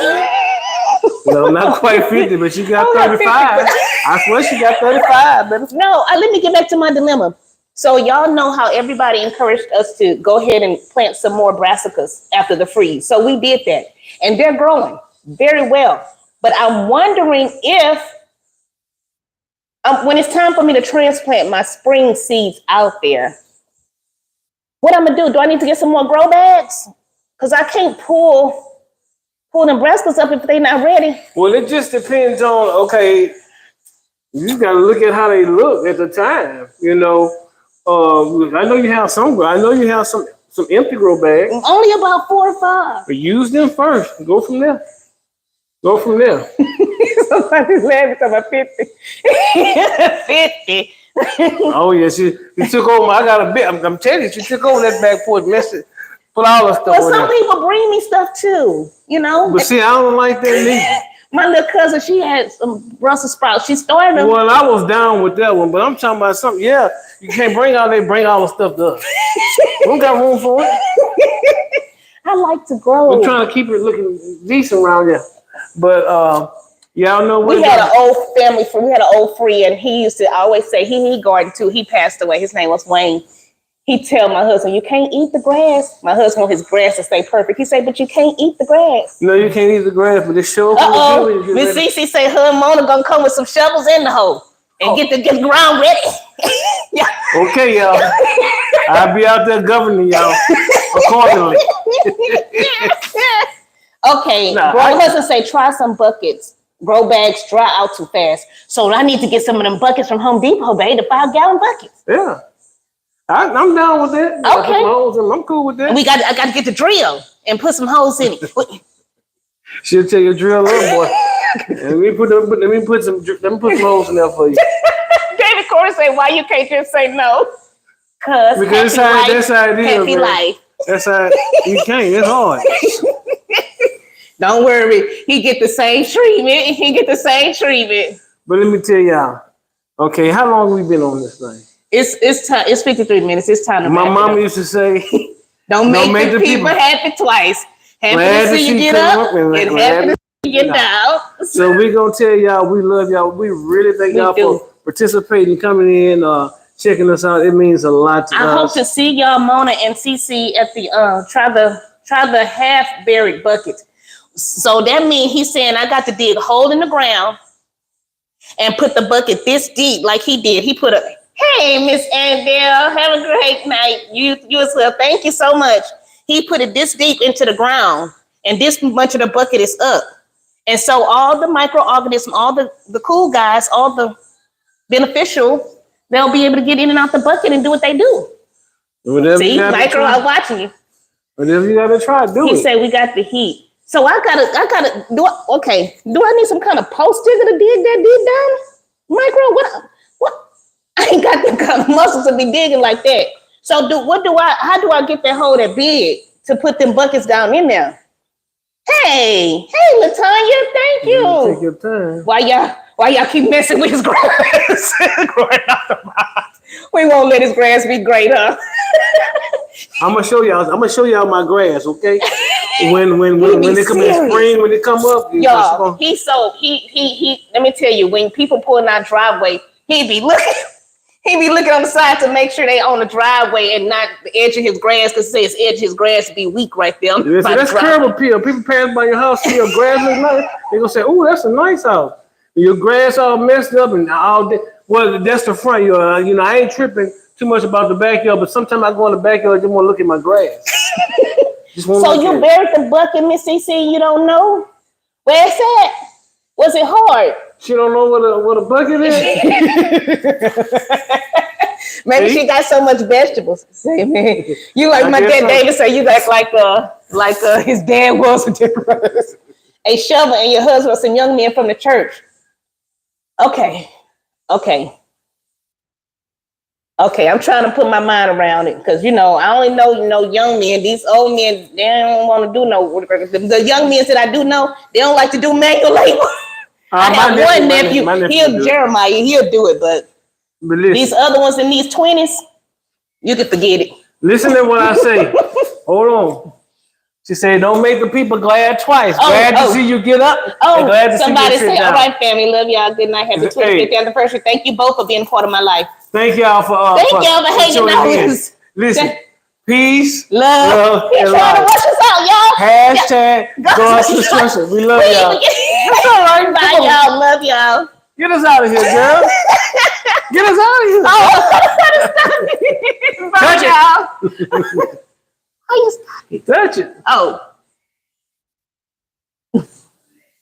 No, not quite 50, but you got 35. I swear she got 35. No, let me get back to my dilemma. So y'all know how everybody encouraged us to go ahead and plant some more brassicas after the freeze. So we did that, and they're growing very well. But I'm wondering if when it's time for me to transplant my spring seeds out there, what I'm gonna do? Do I need to get some more grow bags? Because I can't pull them brassicas up if they're not ready. Well, it just depends on, okay, you got to look at how they look at the time. You know, I know you have some. I know you have some empty grow bags. Only about 4 or 5. But use them first. Go from there. Somebody's laughing about 50. 50. Oh yes, you took over. I got a bit. I'm telling you, she took over that back porch, messed it, put all the stuff. But some people bring me stuff too, you know. But see, I don't like that either. My little cousin, she had some Brussels sprouts. She started them. Well, I was down with that one, but I'm talking about something. Yeah, you can't bring all the stuff to us. We don't got room for it. I like to grow. We're trying to keep it looking decent around here. But y'all know we had an old family friend. We had an old friend. He used to always say he gardened too. He passed away. His name was Wayne. He tell my husband, you can't eat the grass. My husband want his grass to stay perfect. He say, but you can't eat the grass. No, you can't eat the grass, but it shows. Miss Cece say her and Mona gonna come with some shovels in the hole and get the ground ready. Yeah. Okay, y'all. I'll be out there governing y'all accordingly. Okay, my husband say try some buckets. Grow bags dry out too fast. So I need to get some of them buckets from Home Depot, babe, the 5-gallon buckets. Yeah. I'm down with that. Okay. I'm cool with that. I got to get the drill and put some holes in it. She'll tell you drill up, boy. Let me put some holes in there for you. David Corey say, why you can't just say no? Because that's how it is. Happy life. That's how you can't. It's hard. Don't worry. He get the same treatment. But let me tell y'all. Okay, how long we been on this thing? It's time. It's 53 minutes. It's time to. My mama used to say, "Don't make the people happy twice. Happy to see you get up, and happy to see you get down." So we gonna tell y'all we love y'all. We really thank y'all for participating, coming in, checking us out. It means a lot to us. I hope to see y'all, Mona and Cece, at the try the half buried bucket. So that means he's saying I got to dig a hole in the ground and put the bucket this deep, like he did. He put a hey, Miss Andell, have a great night. You as well. Thank you so much. He put it this deep into the ground, and this much of the bucket is up. And so all the microorganisms, all the cool guys, all the beneficial, they'll be able to get in and out the bucket and do what they do. See, micro, I'm watching you. Whatever you gotta try, do it. He said we got the heat. So I gotta do I need some kind of post digger to dig that deep down? Micro, what? I ain't got the kind of muscles to be digging like that. So how do I get that hole that big to put them buckets down in there? Hey, Latanya, thank you. Take your time. Why y'all keep messing with his grass? Growing out the box. We won't let his grass be great, huh? I'm gonna show y'all my grass, okay? When they come in spring, when they come up, y'all, he let me tell you, when people pull in our driveway, he be looking on the side to make sure they on the driveway and not the edge of his grass, because his edge of his grass be weak right there. That's curb appeal. People pass by your house, see your grass is nice. They gonna say, "Oh, that's a nice house." Your grass all messed up and all that. Well, that's the front yard. You know, I ain't tripping too much about the backyard, but sometimes I go in the backyard and just want to look at my grass. So you buried the bucket, Miss CC, you don't know? Where's that? Was it hard? She don't know what a bucket is? Maybe she got so much vegetables. Say, man, you like my dad David said you like his dad was with their brothers. A shovel and your husband was some young men from the church. Okay. I'm trying to put my mind around it because I only know young men. These old men, they don't want to do no work. The young men that I do know, they don't like to do manual labor. I have one nephew. Jeremiah. He'll do it, but these other ones in these 20s, you can forget it. Listen to what I say. Hold on. She said, "Don't make the people glad twice. Glad to see you get up. And glad to somebody see you say, all right, family, love y'all. Good night. Happy 25th anniversary. Thank you both for being part of my life. Thank y'all for hanging out with us. Listen, peace, love, and trying to wash us out, y'all. God's destruction. We love y'all. That's all right. Bye, y'all. Love y'all. Get us out of here, girl. Get us out of here. Bye, y'all. How you stop it? Touch it. Oh.